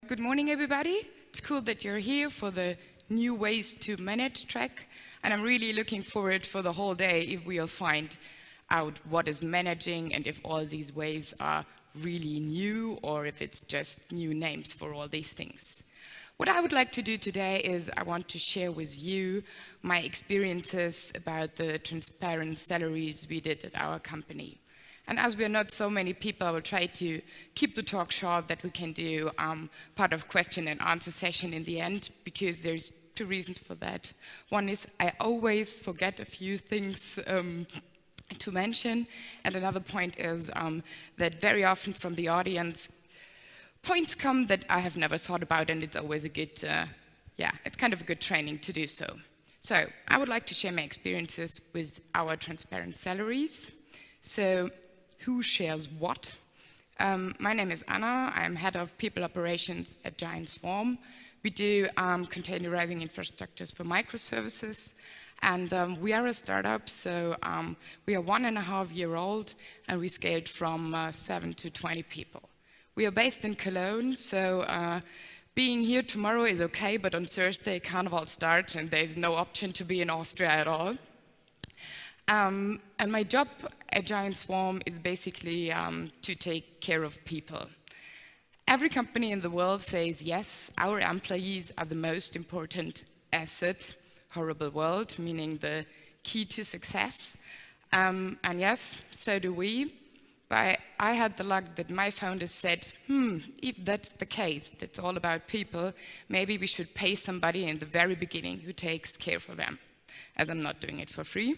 good morning, everybody. It's cool that you're here for the new ways to manage track, and I'm really looking forward for the whole day if we'll find out what is managing and if all these ways are really new or if it's just new names for all these things. What I would like to do today is I want to share with you my experiences about the transparent salaries we did at our company. And as we are not so many people, I will try to keep the talk short, that we can do part of question and answer session in the end, because there's two reasons for that. One is I always forget a few things to mention, and another point is that very often from the audience, points come that I have never thought about, and it's always a good, it's kind of a good training to do so. So I would like to share my experiences with our transparent salaries. So who shares what? My name is Anna. I'm head of people operations at Giant Swarm. We do containerizing infrastructures for microservices. And we are a startup, so we are 1.5 years old, and we scaled from 7 to 20 people. We are based in Cologne, so being here tomorrow is okay, but on Thursday, Carnival starts, and there's no option to be in Austria at all. And my job at Giant Swarm is basically to take care of people. Every company in the world says, yes, our employees are the most important asset. Horrible world, meaning the key to success. And yes, so do we. But I had the luck that my founders said, if that's the case, that's all about people, maybe we should pay somebody in the very beginning who takes care for them, as I'm not doing it for free.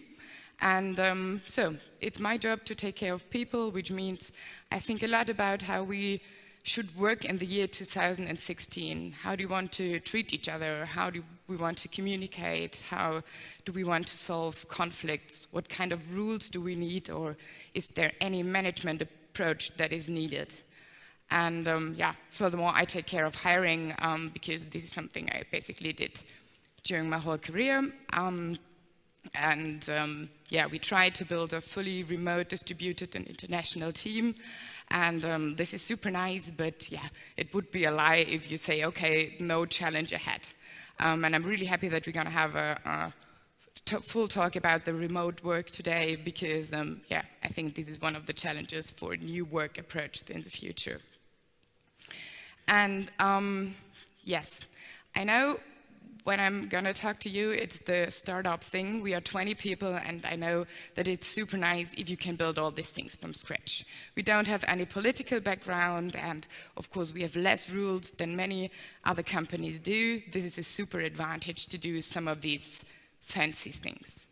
And so it's my job to take care of people, which means I think a lot about how we should work in the year 2016. How do we want to treat each other? How do we want to communicate? How do we want to solve conflicts? What kind of rules do we need? Or is there any management approach that is needed? And furthermore, I take care of hiring because this is something I basically did during my whole career. We try to build a fully remote, distributed and international team. And this is super nice, but it would be a lie if you say, okay, no challenge ahead. And I'm really happy that we're going to have a full talk about the remote work today, because I think this is one of the challenges for new work approach in the future. And yes, I know when I'm going to talk to you, it's the startup thing. We are 20 people, and I know that it's super nice if you can build all these things from scratch. We don't have any political background, and of course we have less rules than many other companies do. This is a super advantage to do some of these fancy things.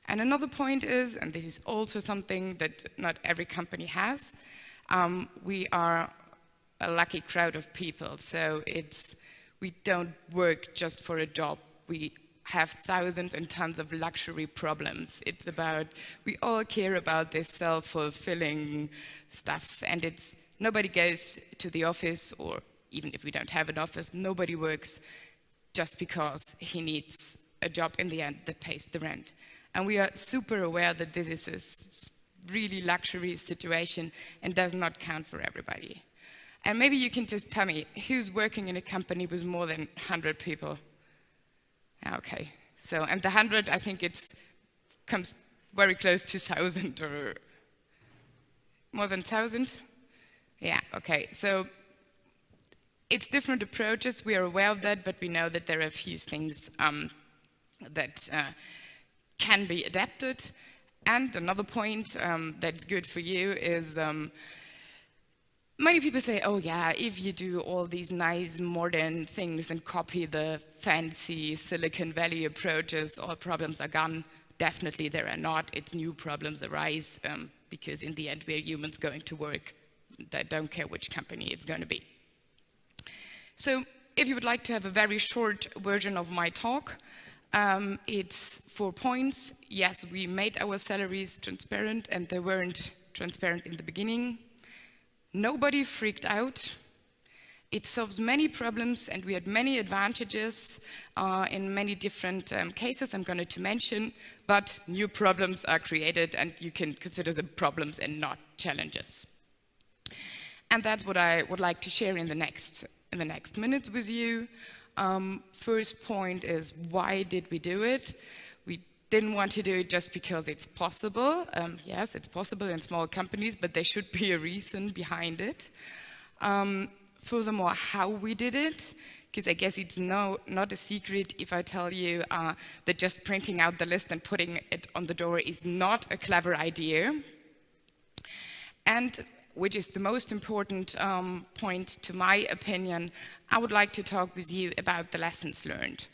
And another point is, and this is also something that not every company has, we are a lucky crowd of people. So we don't work just for a job. We have thousands and tons of luxury problems. It's about, we all care about this self-fulfilling stuff, and nobody goes to the office, or even if we don't have an office, nobody works just because he needs a job in the end that pays the rent. And we are super aware that this is a really luxury situation and does not count for everybody. And maybe you can just tell me, who's working in a company with more than 100 people? Okay, so, and the 100, I think comes very close to 1,000, or more than 1,000? Yeah, okay, so it's different approaches, we are aware of that, but we know that there are a few things that can be adapted. And another point that's good for you is, many people say, oh yeah, if you do all these nice modern things and copy the fancy Silicon Valley approaches, all problems are gone. Definitely there are not. It's new problems arise because in the end we're humans going to work. I don't care which company it's going to be. So if you would like to have a very short version of my talk, it's 4 points. Yes, we made our salaries transparent, and they weren't transparent in the beginning. Nobody freaked out. It solves many problems, and we had many advantages in many different cases I'm going to mention, but new problems are created, and you can consider them problems and not challenges. And that's what I would like to share in the next minutes with you. First point is, why did we do it? We didn't want to do it just because it's possible. Yes, it's possible in small companies, but there should be a reason behind it. Furthermore, how we did it, because I guess it's not a secret if I tell you that just printing out the list and putting it on the door is not a clever idea. And which is the most important point to my opinion, I would like to talk with you about the lessons learned.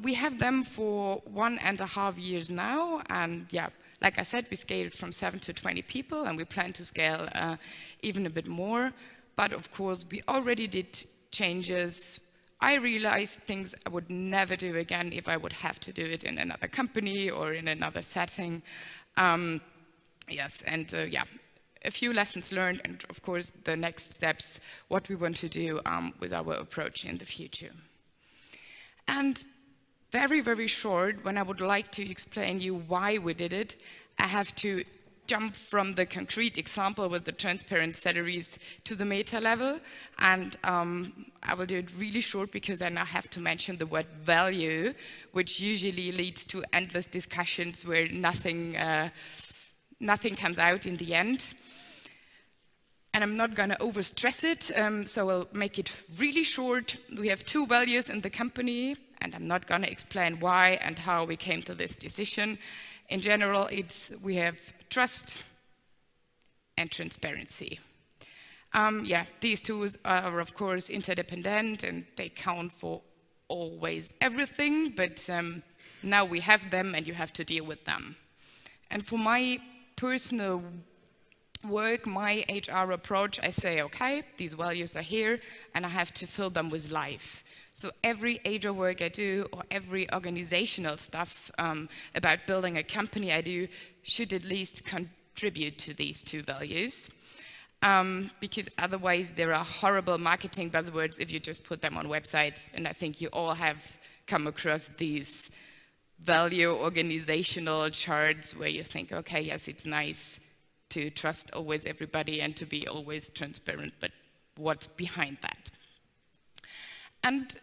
We have them for 1.5 years now, and yeah, like I said, we scaled from 7 to 20 people, and we plan to scale even a bit more. But of course, we already did changes. I realized things I would never do again if I would have to do it in another company or in another setting. Yes, and yeah, a few lessons learned, and of course, the next steps, what we want to do with our approach in the future. And very, very short, when I would like to explain you why we did it, I have to jump from the concrete example with the transparent salaries to the meta level. And I will do it really short because I now have to mention the word value, which usually leads to endless discussions where nothing comes out in the end. And I'm not going to overstress it, so I'll make it really short. We have 2 values in the company, and I'm not going to explain why and how we came to this decision. In general, we have trust and transparency. Yeah, these two are of course interdependent, and they count for always everything, but now we have them and you have to deal with them. And for my personal work, my HR approach, I say, okay, these values are here and I have to fill them with life. So every HR work I do, or every organizational stuff about building a company I do, should at least contribute to these 2 values. Because otherwise there are horrible marketing buzzwords if you just put them on websites, and I think you all have come across these value organizational charts where you think, okay, yes, it's nice to trust always everybody and to be always transparent, but what's behind that? And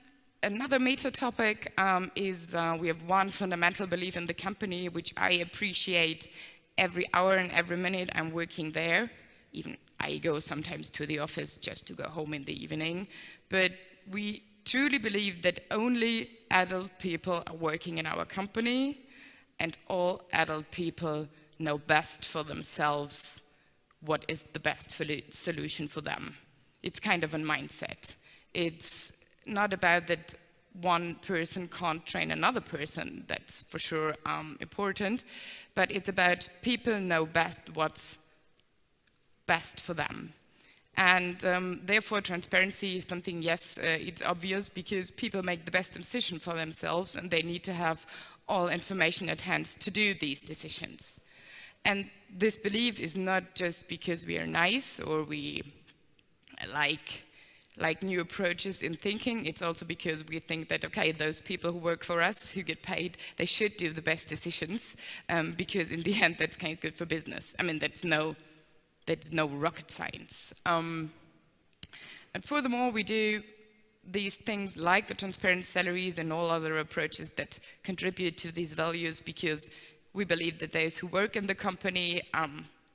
another meta topic is we have one fundamental belief in the company, which I appreciate every hour and every minute I'm working there. Even I go sometimes to the office just to go home in the evening. But we truly believe that only adult people are working in our company, and all adult people know best for themselves what is the best solution for them. It's kind of a mindset. It's not about that one person can't train another person, that's for sure important, but it's about people know best what's best for them. And therefore transparency is something, yes, it's obvious because people make the best decision for themselves and they need to have all information at hand to do these decisions. And this belief is not just because we are nice or we like new approaches in thinking, it's also because we think that, okay, those people who work for us, who get paid, they should do the best decisions, because in the end, that's kind of good for business. I mean, that's no rocket science. And furthermore, we do these things like the transparent salaries and all other approaches that contribute to these values because we believe that those who work in the company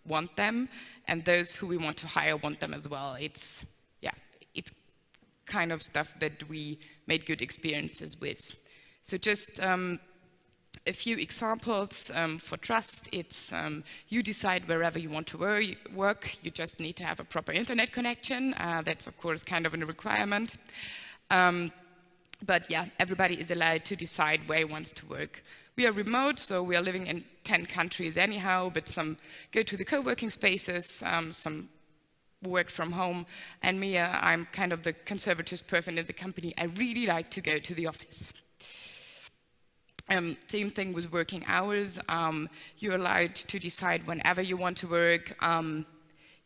want them, and those who we want to hire want them as well. It's kind of stuff that we made good experiences with. So just a few examples for trust. It's you decide wherever you want to work. You just need to have a proper internet connection. That's of course kind of a requirement. But yeah, everybody is allowed to decide where he wants to work. We are remote, so we are living in 10 countries anyhow, but some go to the co-working spaces, some work from home, and me, I'm kind of the conservative person in the company. I really like to go to the office. Same thing with working hours. You're allowed to decide whenever you want to work.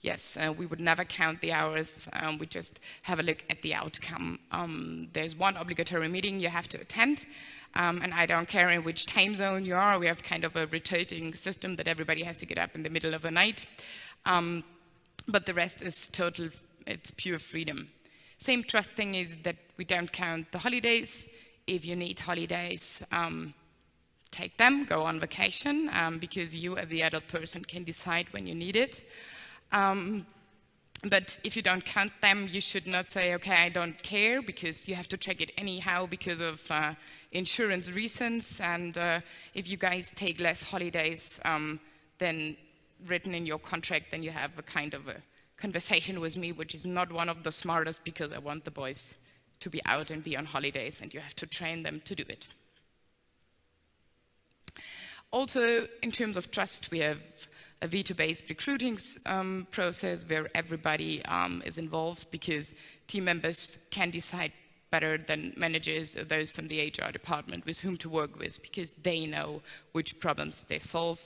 Yes, we would never count the hours. We just have a look at the outcome. There's one obligatory meeting you have to attend, and I don't care in which time zone you are. We have kind of a rotating system that everybody has to get up in the middle of the night. but the rest is total, it's pure freedom. Same trust thing is that we don't count the holidays. If you need holidays, take them, go on vacation, because you as the adult person can decide when you need it. But if you don't count them, you should not say, okay, I don't care, because you have to check it anyhow because of insurance reasons. And if you guys take less holidays than written in your contract, then you have a kind of a conversation with me, which is not one of the smartest, because I want the boys to be out and be on holidays, and you have to train them to do it. Also, in terms of trust, we have a veto-based recruiting process where everybody is involved, because team members can decide better than managers or those from the HR department with whom to work with, because they know which problems they solve.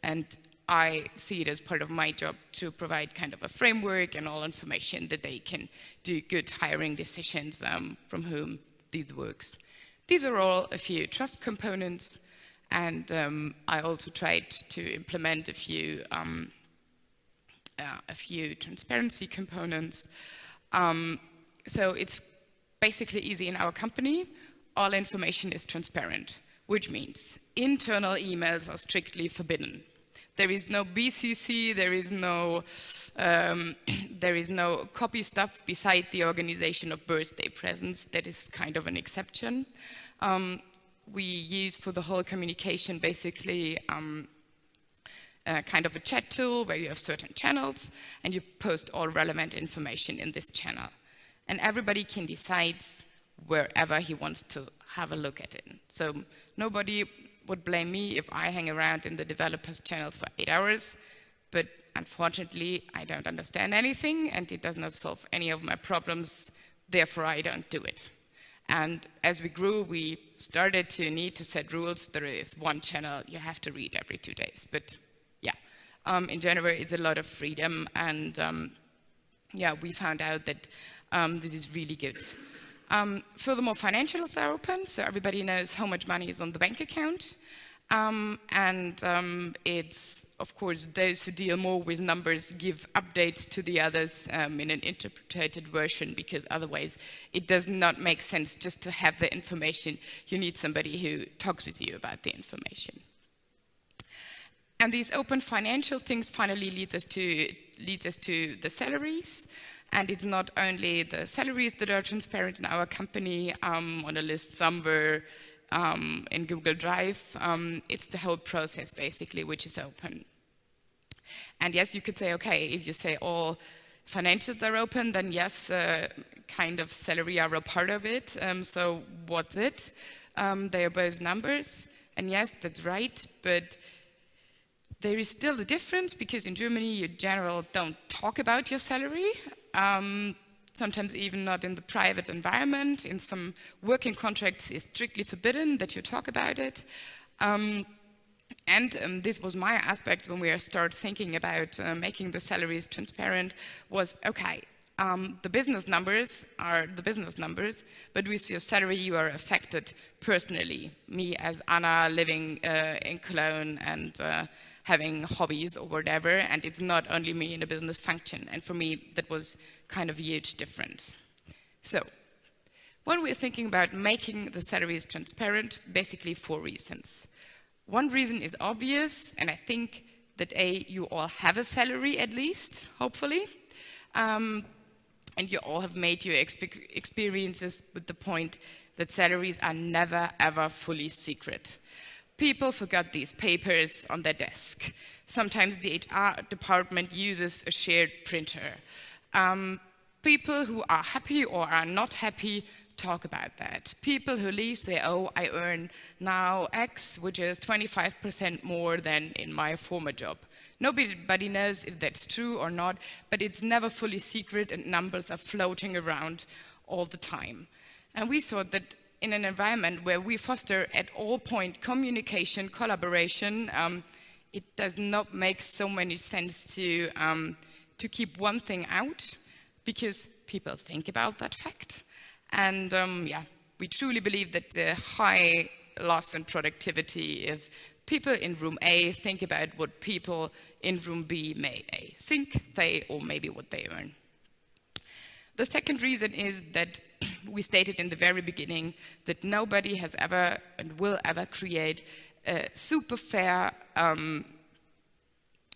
And I see it as part of my job to provide kind of a framework and all information that they can do good hiring decisions from whom this works. These are all a few trust components. And I also tried to implement a few transparency components. So it's basically easy in our company. All information is transparent, which means internal emails are strictly forbidden. There is no BCC, there is no copy stuff beside the organization of birthday presents. That is kind of an exception. We use for the whole communication basically kind of a chat tool where you have certain channels and you post all relevant information in this channel. And everybody can decide wherever he wants to have a look at it. So nobody would blame me if I hang around in the developers channels for 8 hours, but unfortunately I don't understand anything and it does not solve any of my problems, therefore I don't do it. And as we grew, we started to need to set rules. There is one channel you have to read every 2 days. But yeah, in general, it's a lot of freedom. And yeah, we found out that this is really good. Furthermore, financials are open, so everybody knows how much money is on the bank account. It's, of course, those who deal more with numbers give updates to the others in an interpreted version, because otherwise it does not make sense just to have the information. You need somebody who talks with you about the information. And these open financial things finally leads us to the salaries. And it's not only the salaries that are transparent in our company on a list somewhere in Google Drive. It's the whole process, basically, which is open. And yes, you could say, okay, if you say all financials are open, then yes, kind of salary are a part of it. So what's it? They are both numbers. And yes, that's right, but there is still a difference, because in Germany, you in general don't talk about your salary. Sometimes even not in the private environment. In some working contracts, it's strictly forbidden that you talk about it. This was my aspect when we started thinking about making the salaries transparent, was, okay, the business numbers are the business numbers, but with your salary, you are affected personally. Me as Anna living in Cologne and having hobbies or whatever, and it's not only me in a business function. And for me, that was kind of a huge difference. So, when we're thinking about making the salaries transparent, basically 4 reasons. One reason is obvious, and I think that you all have a salary at least, hopefully. And you all have made your experiences with the point that salaries are never, ever fully secret. People forgot these papers on their desk. Sometimes the HR department uses a shared printer. People who are happy or are not happy talk about that. People who leave say, oh, I earn now X, which is 25% more than in my former job. Nobody knows if that's true or not, but it's never fully secret and numbers are floating around all the time. And we thought that in an environment where we foster at all point communication, collaboration, it does not make so much sense to keep one thing out, because people think about that fact. And yeah, we truly believe that the high loss in productivity if people in room A think about what people in room B may think, or maybe what they earn. The second reason is that we stated in the very beginning that nobody has ever and will ever create a super fair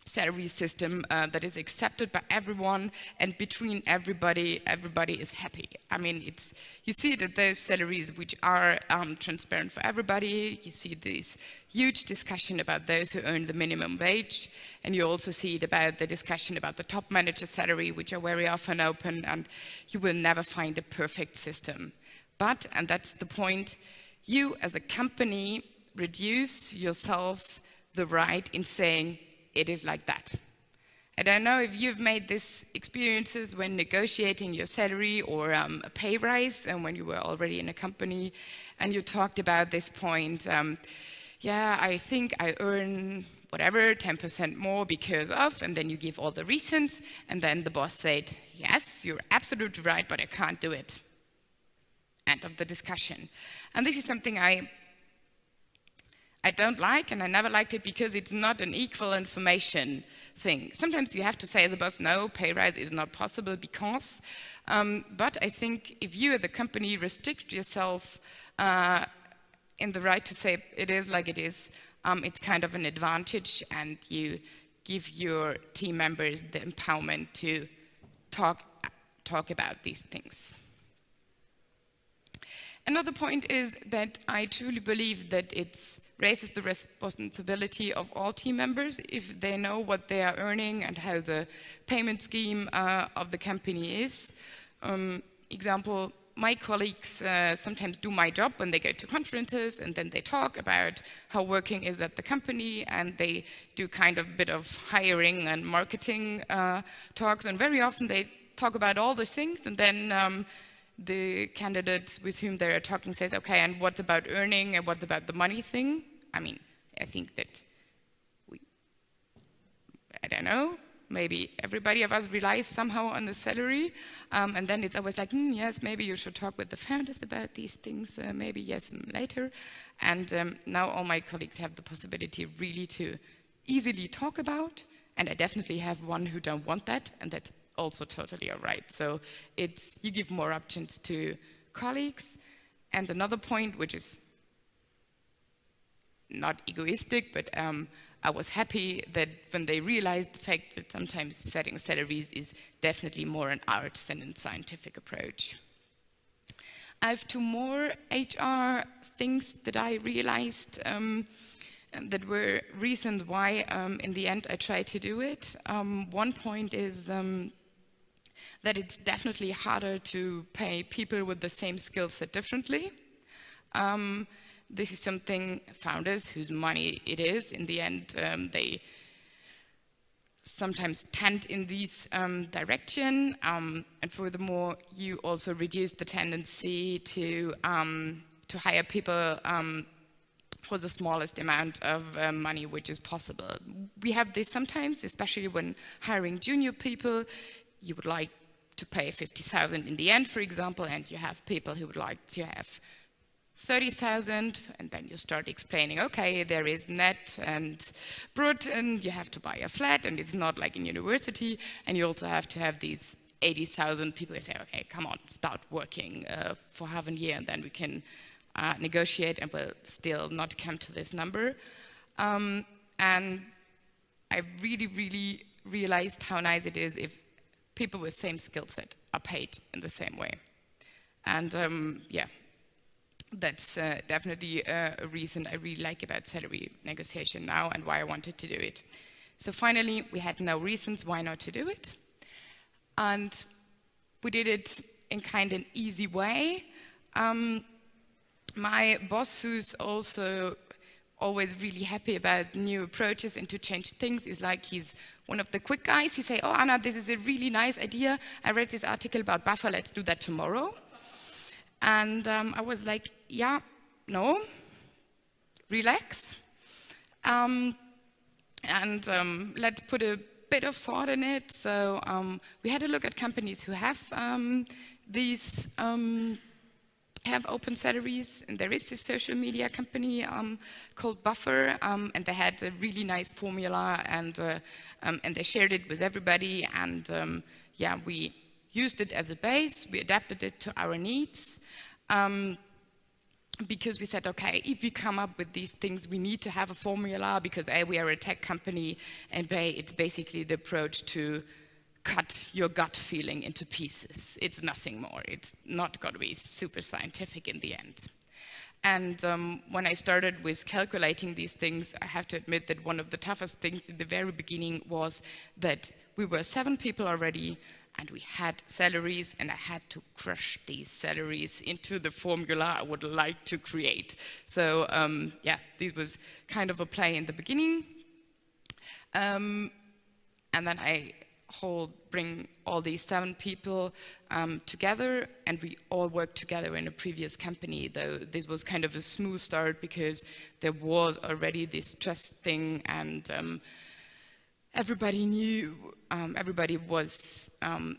salary system that is accepted by everyone, and between everybody is happy. I mean, you see that those salaries which are transparent for everybody. You see this huge discussion about those who earn the minimum wage, and you also see it about the discussion about the top manager salary, which are very often open, and you will never find a perfect system. But, and that's the point, you as a company reduce yourself the right in saying, it is like that. I don't know if you've made these experiences when negotiating your salary or a pay rise, and when you were already in a company and you talked about this point, yeah, I think I earn whatever, 10% more because of, and then you give all the reasons, and then the boss said, yes, you're absolutely right, but I can't do it. End of the discussion. And this is something I don't like, and I never liked it because it's not an equal information thing. Sometimes you have to say as a boss, no, pay rise is not possible because, but I think if you as the company restrict yourself in the right to say it is like it is, it's kind of an advantage, and you give your team members the empowerment to talk about these things. Another point is that I truly believe that it raises the responsibility of all team members if they know what they are earning and how the payment scheme of the company is. Example, my colleagues sometimes do my job when they go to conferences, and then they talk about how working is at the company, and they do kind of a bit of hiring and marketing talks, and very often they talk about all those things, and then the candidate with whom they're talking says, okay, and what about earning, and what about the money thing? I mean, I think that I don't know, maybe everybody of us relies somehow on the salary, and then it's always like, yes, maybe you should talk with the founders about these things, maybe yes, later. And now all my colleagues have the possibility really to easily talk about, and I definitely have one who don't want that, and that's also totally all right. So you give more options to colleagues. And another point, which is not egoistic, but I was happy that when they realized the fact that sometimes setting salaries is definitely more an art than a scientific approach. I have two more HR things that I realized that were reasons why in the end I tried to do it. One point is that it's definitely harder to pay people with the same skill set differently. This is something founders whose money it is, in the end, they sometimes tend in this direction. And furthermore, you also reduce the tendency to hire people for the smallest amount of money which is possible. We have this sometimes, especially when hiring junior people. You would like to pay 50,000 in the end, for example, and you have people who would like to have 30,000, and then you start explaining, okay, there is net and brut, and you have to buy a flat, and it's not like in university, and you also have to have these 80,000 people who say, okay, come on, start working for half a year, and then we can negotiate, and we'll still not come to this number. And I really, really realized how nice it is if people with same skill set are paid in the same way. And yeah, that's definitely a reason I really like about salary negotiation now and why I wanted to do it. So finally, we had no reasons why not to do it. And we did it in kind of an easy way. My boss, who's also always really happy about new approaches and to change things, is like he's one of the quick guys. He say, oh, Anna, this is a really nice idea. I read this article about buffer. Let's do that tomorrow. And I was like, yeah, no, relax. And let's put a bit of thought in it. So we had a look at companies who have these have open salaries, and there is this social media company called Buffer, and they had a really nice formula, and they shared it with everybody, and yeah, we used it as a base, we adapted it to our needs, because we said, okay, if we come up with these things, we need to have a formula, because A, we are a tech company, and B, it's basically the approach to cut your gut feeling into pieces. It's nothing more. It's not going to be super scientific in the end. And when I started with calculating these things, I have to admit that one of the toughest things in the very beginning was that we were 7 people already, and we had salaries, and I had to crush these salaries into the formula I would like to create. So yeah, this was kind of a play in the beginning. And then I bring all these 7 people together, and we all worked together in a previous company, though this was kind of a smooth start because there was already this trust thing, and everybody knew, everybody was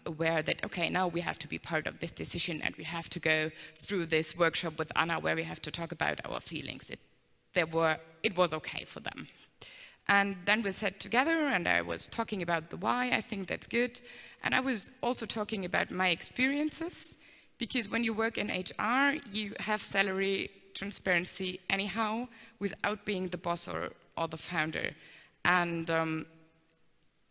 aware that, okay, now we have to be part of this decision, and we have to go through this workshop with Anna where we have to talk about our feelings. It was okay for them. And then we sat together, and I was talking about the why, I think that's good. And I was also talking about my experiences, because when you work in HR, you have salary transparency anyhow, without being the boss or the founder. And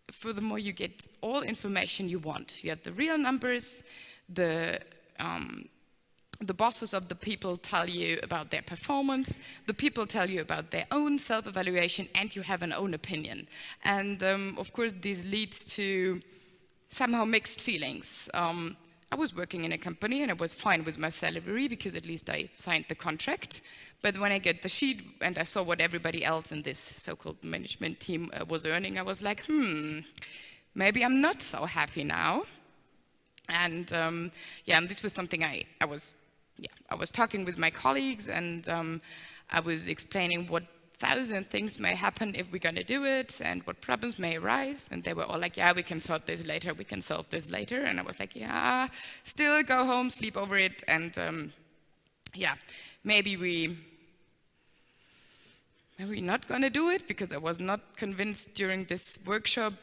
furthermore, you get all information you want. You have the real numbers, the bosses of the people tell you about their performance, the people tell you about their own self-evaluation, and you have an own opinion. And of course, this leads to somehow mixed feelings. I was working in a company, and I was fine with my salary because at least I signed the contract. But when I get the sheet and I saw what everybody else in this so-called management team was earning, I was like, maybe I'm not so happy now. And yeah, and this was something I was talking with my colleagues, and I was explaining what 1,000 things may happen if we're going to do it, and what problems may arise. And they were all like, yeah, we can solve this later, we can solve this later. And I was like, yeah, still go home, sleep over it, and yeah, maybe we're not going to do it, because I was not convinced during this workshop.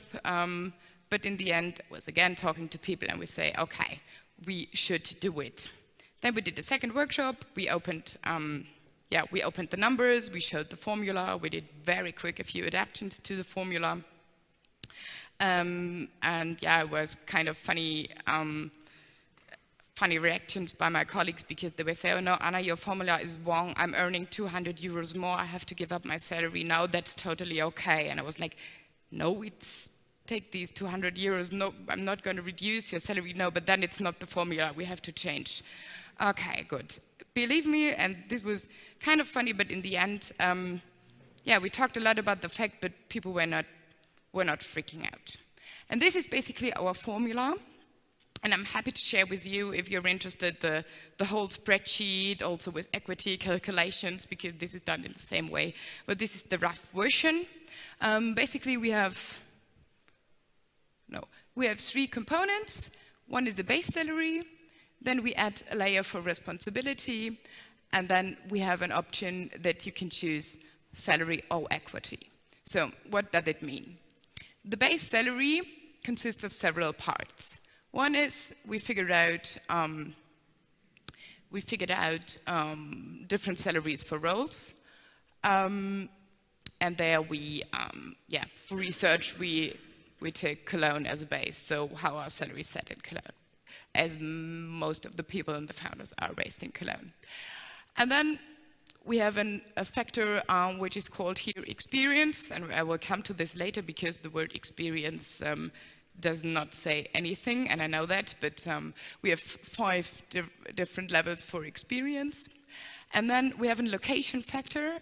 But in the end, I was again talking to people, and we say, okay, we should do it. Then we did the second workshop. We opened the numbers. We showed the formula. We did very quick a few adaptations to the formula. And yeah, it was kind of funny reactions by my colleagues, because they were saying, oh no, Anna, your formula is wrong. I'm earning 200 euros more. I have to give up my salary now. That's totally okay. And I was like, no, take these 200 euros. No, I'm not going to reduce your salary. No, but then it's not the formula. We have to change. Okay, good. Believe me, and this was kind of funny, but in the end, yeah, we talked a lot about the fact, but people were not freaking out. And this is basically our formula. And I'm happy to share with you, if you're interested, the whole spreadsheet, also with equity calculations, because this is done in the same way. But this is the rough version. Basically, we have 3 components. One is the base salary. Then we add a layer for responsibility. And then we have an option that you can choose salary or equity. So what does it mean? The base salary consists of several parts. One is we figured out different salaries for roles, and there for research we take Cologne as a base. So how our salary is set in Cologne, as most of the people and the founders are based in Cologne. And then we have a factor which is called here experience, and I will come to this later because the word experience does not say anything, and I know that, but we have 5 different levels for experience. And then we have a location factor,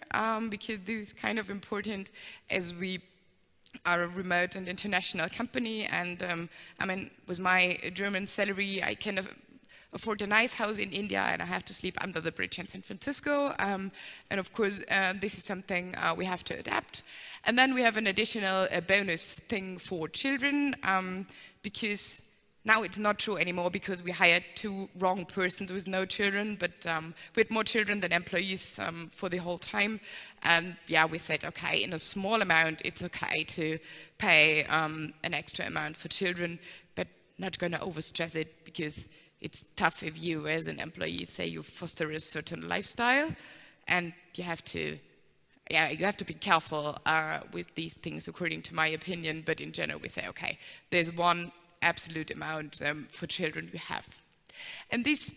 because this is kind of important as we are a remote and international company, and I mean, with my German salary, I can afford a nice house in India, and I have to sleep under the bridge in San Francisco. And of course, this is something we have to adapt. And then we have an additional bonus thing for children, because Now it's not true anymore because we hired 2 wrong persons with no children, but we had more children than employees for the whole time. And yeah, we said, okay, in a small amount, it's okay to pay an extra amount for children, but not going to overstress it because it's tough if you as an employee say you foster a certain lifestyle and you have to be careful with these things according to my opinion, but in general we say, okay, there's one absolute amount for children you have. And these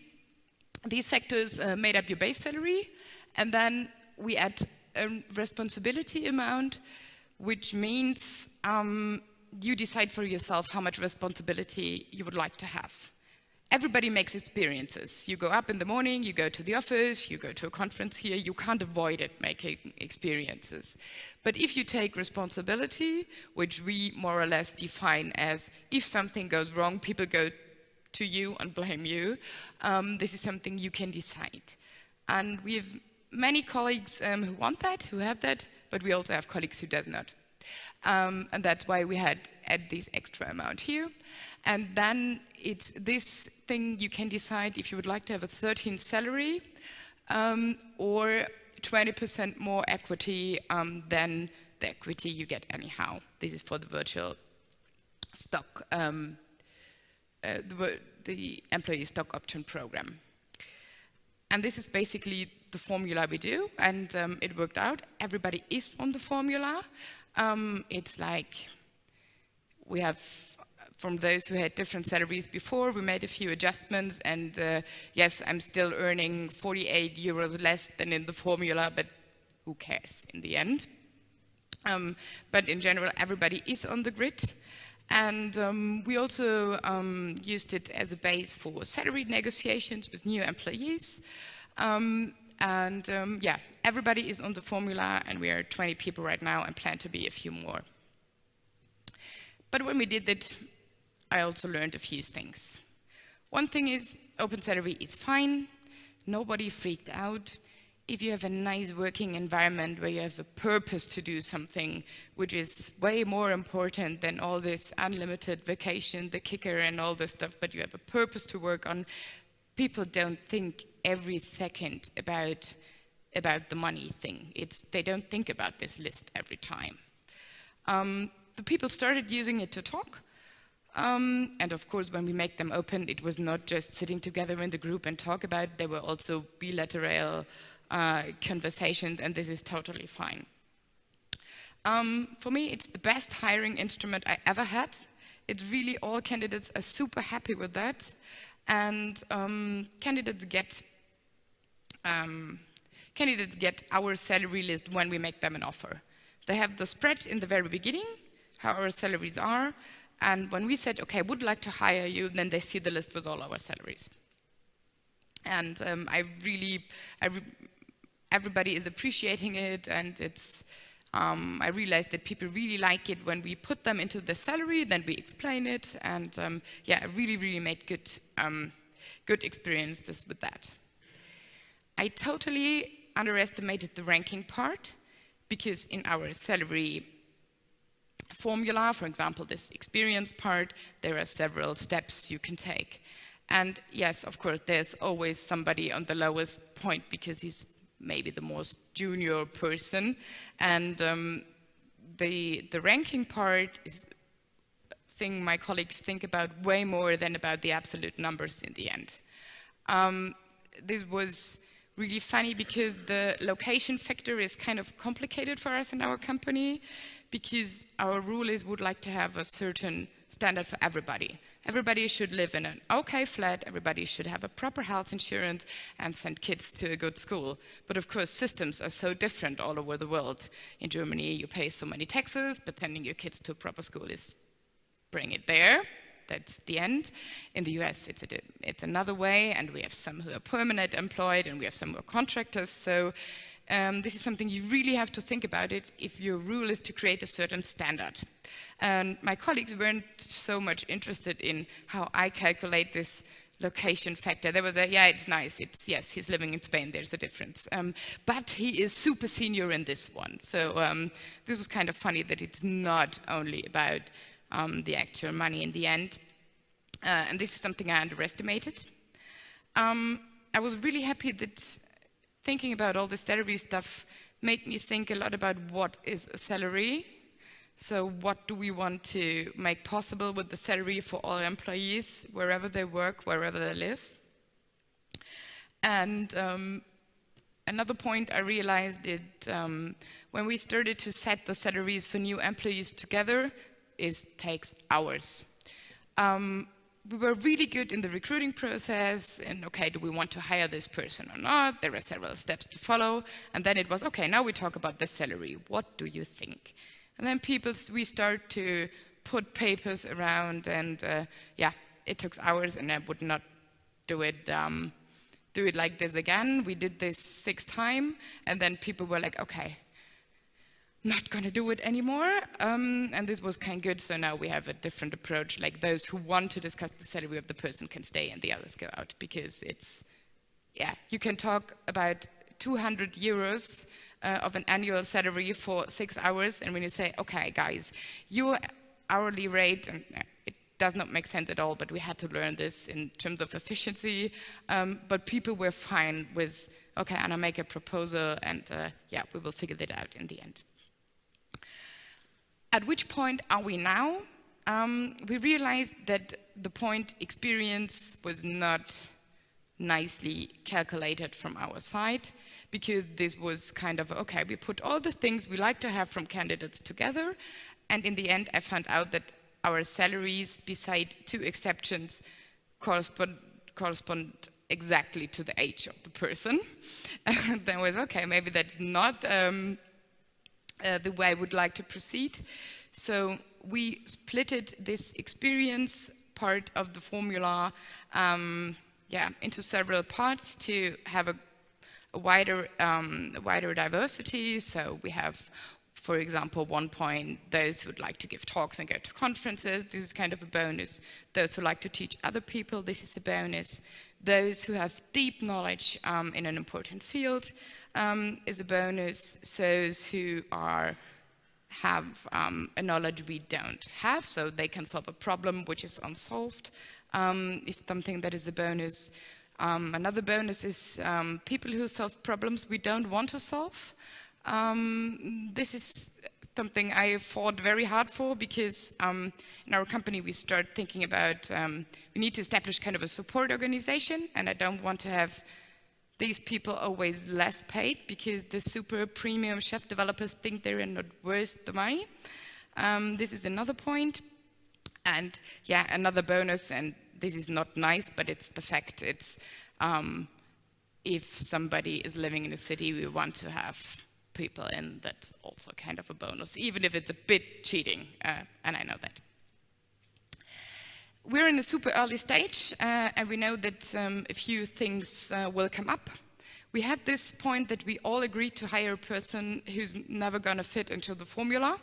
factors made up your base salary, and then we add a responsibility amount, which means you decide for yourself how much responsibility you would like to have. Everybody makes experiences. You go up in the morning, you go to the office, you go to a conference here, you can't avoid it making experiences. But if you take responsibility, which we more or less define as if something goes wrong, people go to you and blame you, this is something you can decide. And we have many colleagues who want that, who have that, but we also have colleagues who does not. And that's why we had add this extra amount here. And then it's this thing you can decide if you would like to have a 13th salary or 20% more equity than the equity you get anyhow. This is for the virtual stock, the employee stock option program. And this is basically the formula we do, and it worked out. Everybody is on the formula. It's like we have, from those who had different salaries before, we made a few adjustments, and yes, I'm still earning 48 euros less than in the formula, but who cares in the end? But in general, everybody is on the grid, and we also used it as a base for salary negotiations with new employees. Yeah, everybody is on the formula, and we are 20 people right now and plan to be a few more. But when we did that, I also learned a few things. One thing is, open salary is fine. Nobody freaked out. If you have a nice working environment where you have a purpose to do something, which is way more important than all this unlimited vacation, the kicker and all this stuff, but you have a purpose to work on, people don't think every second about the money thing. They don't think about this list every time. The people started using it to talk. And of course, when we make them open, it was not just sitting together in the group and talk about it. There were also bilateral conversations, and this is totally fine. For me, it's the best hiring instrument I ever had. It really, all candidates are super happy with that. And candidates get our salary list when we make them an offer. They have the spread in the very beginning, how our salaries are, and when we said, okay, would like to hire you, then they see the list with all our salaries. And everybody is appreciating it, and it's, I realized that people really like it when we put them into the salary, then we explain it, and yeah, I really made good experiences with that. I totally underestimated the ranking part, because in our salary formula, for example, this experience part, there are several steps you can take. And yes, of course, there's always somebody on the lowest point because he's maybe the most junior person. And the ranking part is a thing my colleagues think about way more than about the absolute numbers in the end. This was really funny because the location factor is kind of complicated for us in our company, because our rule is would like to have a certain standard for everybody. Everybody should live in an okay flat, everybody should have a proper health insurance and send kids to a good school. But of course, systems are so different all over the world. In Germany, you pay so many taxes, but sending your kids to a proper school is bring it there. That's the end. In the US, it's another way, and we have some who are permanent employed, and we have some who are contractors. So this is something you really have to think about it if your rule is to create a certain standard. And my colleagues weren't so much interested in how I calculate this location factor. They were there, yeah, it's nice. Yes, he's living in Spain, there's a difference. But he is super senior in this one. So this was kind of funny that it's not only about the actual money in the end. And this is something I underestimated. I was really happy that thinking about all the salary stuff made me think a lot about what is a salary. So what do we want to make possible with the salary for all employees, wherever they work, wherever they live. And another point I realized that when we started to set the salaries for new employees together, it takes hours. We were really good in the recruiting process, and okay, do we want to hire this person or not? There were several steps to follow, and then it was, okay, now we talk about the salary. What do you think? And then we start to put papers around, and yeah, it took hours, and I would not do it like this again. We did this 6 times, and then people were like, okay, not going to do it anymore. And this was kind of good, so now we have a different approach. Like those who want to discuss the salary of the person can stay and the others go out, because it's, yeah, you can talk about 200 euros of an annual salary for 6 hours, and when you say, okay, guys, your hourly rate, and it does not make sense at all, but we had to learn this in terms of efficiency, but people were fine with, okay, Anna, make a proposal, and yeah, we will figure that out in the end. At which point are we now? We realized that the point experience was not nicely calculated from our side, because this was kind of, okay, we put all the things we like to have from candidates together, and in the end I found out that our salaries, beside 2 exceptions, correspond exactly to the age of the person. And then was, okay, maybe that's not the way I would like to proceed. So we splitted this experience part of the formula into several parts to have a wider diversity. So we have, for example, 1 point, those who would like to give talks and go to conferences, this is kind of a bonus. Those who like to teach other people, this is a bonus. Those who have deep knowledge in an important field is a bonus. Those who have a knowledge we don't have, so they can solve a problem which is unsolved, is something that is a bonus. Another bonus is people who solve problems we don't want to solve. This is something I fought very hard for, because in our company we start thinking about we need to establish kind of a support organization, and I don't want to have these people always less paid, because the super premium chef developers think they're not worth the money. This is another point. And yeah, another bonus, and this is not nice, but it's the fact, it's if somebody is living in a city we want to have people in, that's also kind of a bonus, even if it's a bit cheating, and I know that. We're in a super early stage, and we know that a few things will come up. We had this point that we all agreed to hire a person who's never going to fit into the formula.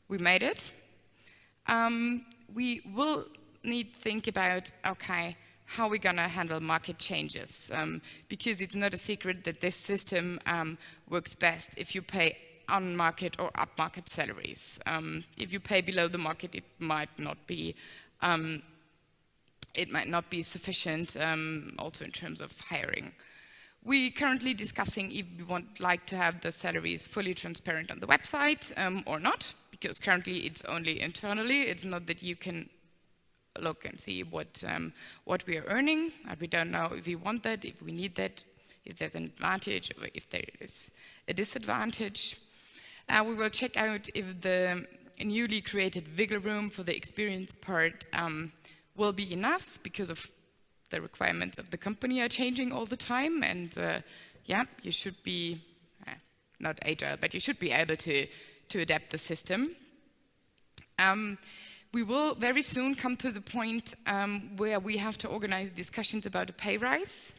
We made it. We will need to think about, okay, how we're going to handle market changes, because it's not a secret that this system works best if you pay on-market or up-market salaries. If you pay below the market, it might not be sufficient, also in terms of hiring. We're currently discussing if we would like to have the salaries fully transparent on the website or not, because currently it's only internally. It's not that you can look and see what we are earning. We don't know if we want that, if we need that, if there's an advantage, or if there is a disadvantage. We will check out if the newly created wiggle room for the experience part will be enough, because of the requirements of the company are changing all the time, and yeah, you should be not agile, but you should be able to adapt the system. We will very soon come to the point where we have to organize discussions about a pay rise.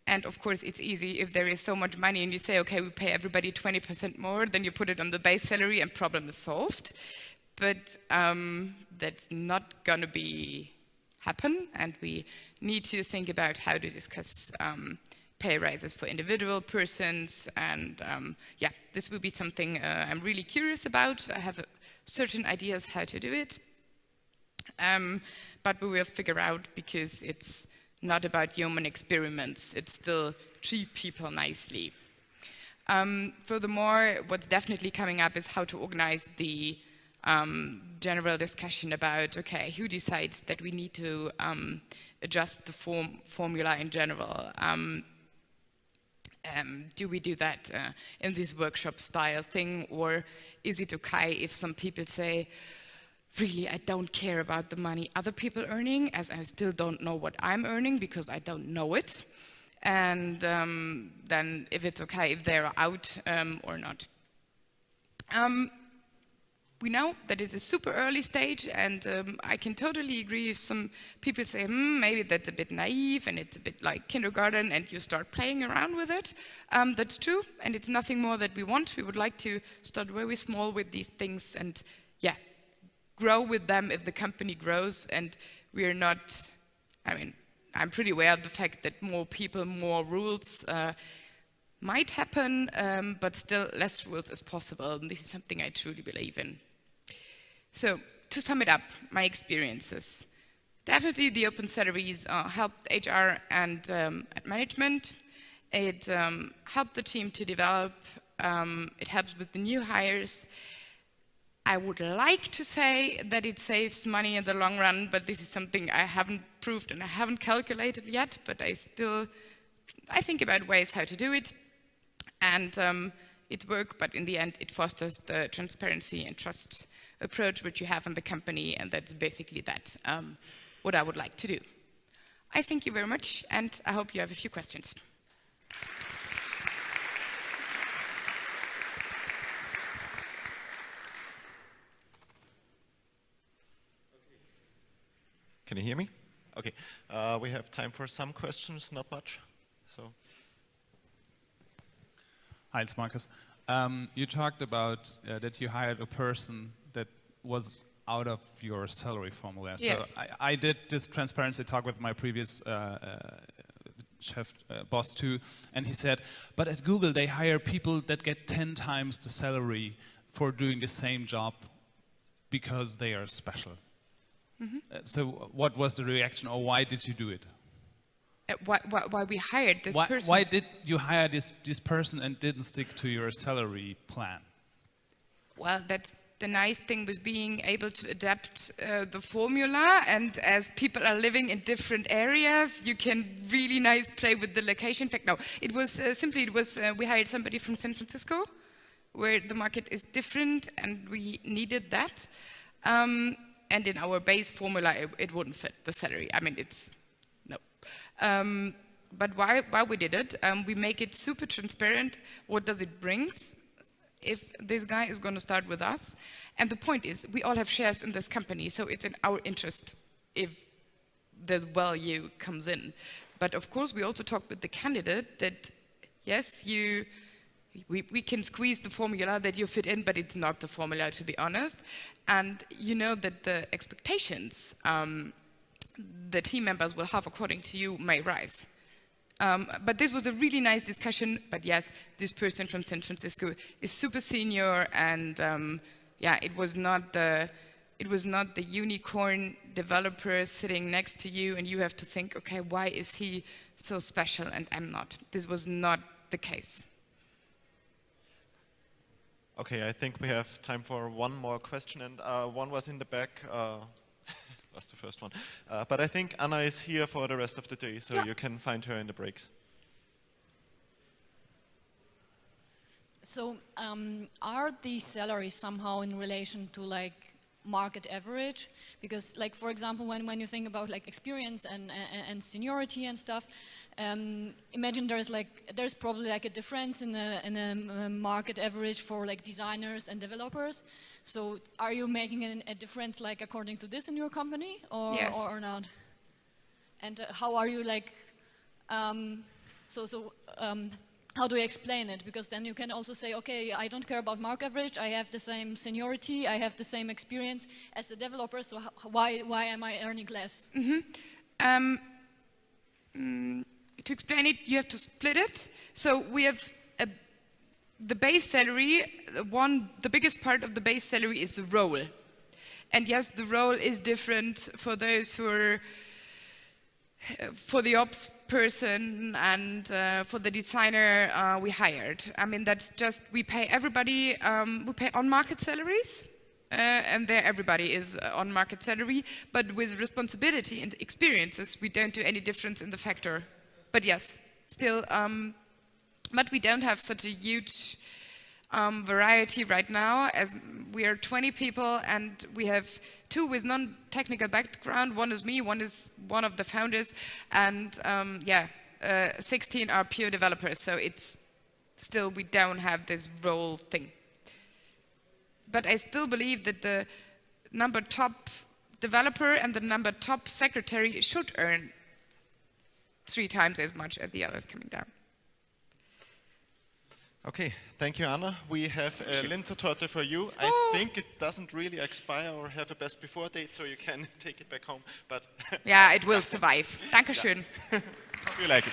And of course, it's easy if there is so much money and you say, okay, we pay everybody 20% more, then you put it on the base salary and problem is solved. But that's not going to happen, and we need to think about how to discuss pay rises for individual persons. And yeah, this will be something I'm really curious about. I have certain ideas how to do it. But we will figure out, because it's not about human experiments, it's still treat people nicely. Furthermore, what's definitely coming up is how to organize the general discussion about, okay, who decides that we need to adjust the formula in general? Do we do that in this workshop style thing, or is it okay if some people say, really, I don't care about the money other people earning, as I still don't know what I'm earning because I don't know it, and then if it's okay if they're out or not. We know that it's a super early stage, and I can totally agree if some people say, maybe that's a bit naive and it's a bit like kindergarten and you start playing around with it. That's true, and it's nothing more that we want. We would like to start very small with these things and, yeah, grow with them if the company grows. And we are not, I mean, I'm pretty aware of the fact that more people, more rules might happen, but still less rules is possible. And this is something I truly believe in. So, to sum it up, my experiences. Definitely the open salaries helped HR and management. It helped the team to develop. It helps with the new hires. I would like to say that it saves money in the long run, but this is something I haven't proved and I haven't calculated yet, but I think about ways how to do it. And it works, but in the end, it fosters the transparency and trust approach which you have in the company, and that's basically that, what I would like to do. I thank you very much, and I hope you have a few questions. Can you hear me? Okay, we have time for some questions, not much, so. Hi, it's Marcus. You talked about that you hired a person that was out of your salary formula. Yes. So I did this transparency talk with my previous boss too, and he said, but at Google they hire people that get 10 times the salary for doing the same job because they are special. Mm-hmm. So what was the reaction, or why did you do it? Why we hired this person? Why did you hire this person and didn't stick to your salary plan? Well, that's the nice thing with being able to adapt the formula, and as people are living in different areas, you can really nice play with the location. In fact, no, it was we hired somebody from San Francisco, where the market is different, and we needed that. And in our base formula, it wouldn't fit the salary. I mean, it's no. But why we did it? We make it super transparent. What does it bring? If this guy is going to start with us, and the point is, we all have shares in this company, so it's in our interest if the value comes in. But of course, we also talk with the candidate that yes, we can squeeze the formula that you fit in, but it's not the formula, to be honest. And you know that the expectations the team members will have according to you may rise. But this was a really nice discussion. But yes, this person from San Francisco is super senior, and yeah, it was not the unicorn developer sitting next to you, and you have to think, okay, why is he so special and I'm not? This was not the case. Okay, I think we have time for one more question, and one was in the back. Was the first one. But I think Anna is here for the rest of the day, so you can find her in the breaks. So are these salaries somehow in relation to like market average? Because like, for example, when you think about like experience and seniority and stuff, imagine there's probably like a difference in a market average for like designers and developers. So are you making a difference like according to this in your company, or, yes, or not? And how are you like, how do you explain it? Because then you can also say, okay, I don't care about market average, I have the same seniority, I have the same experience as the developer, so why am I earning less? Mm-hmm. To explain it, you have to split it. So we have the base salary. The biggest part of the base salary is the role. And yes, the role is different for those who are, for the ops person and for the designer we hired. I mean, that's just, we pay everybody, we pay on-market salaries, and there everybody is on market salary, but with responsibility and experiences, we don't do any difference in the factor. But yes, still, but we don't have such a huge variety right now, as we are 20 people and we have 2 with non-technical background. One is me, one is one of the founders, and 16 are pure developers. So it's still, we don't have this role thing. But I still believe that the number top developer and the number top secretary should earn 3 times as much as the others coming down. Okay, thank you, Anna. We have a Linzer-Torte for you. I think it doesn't really expire or have a best before date, so you can take it back home. But yeah, it will survive. Dankeschön. Hope you like it.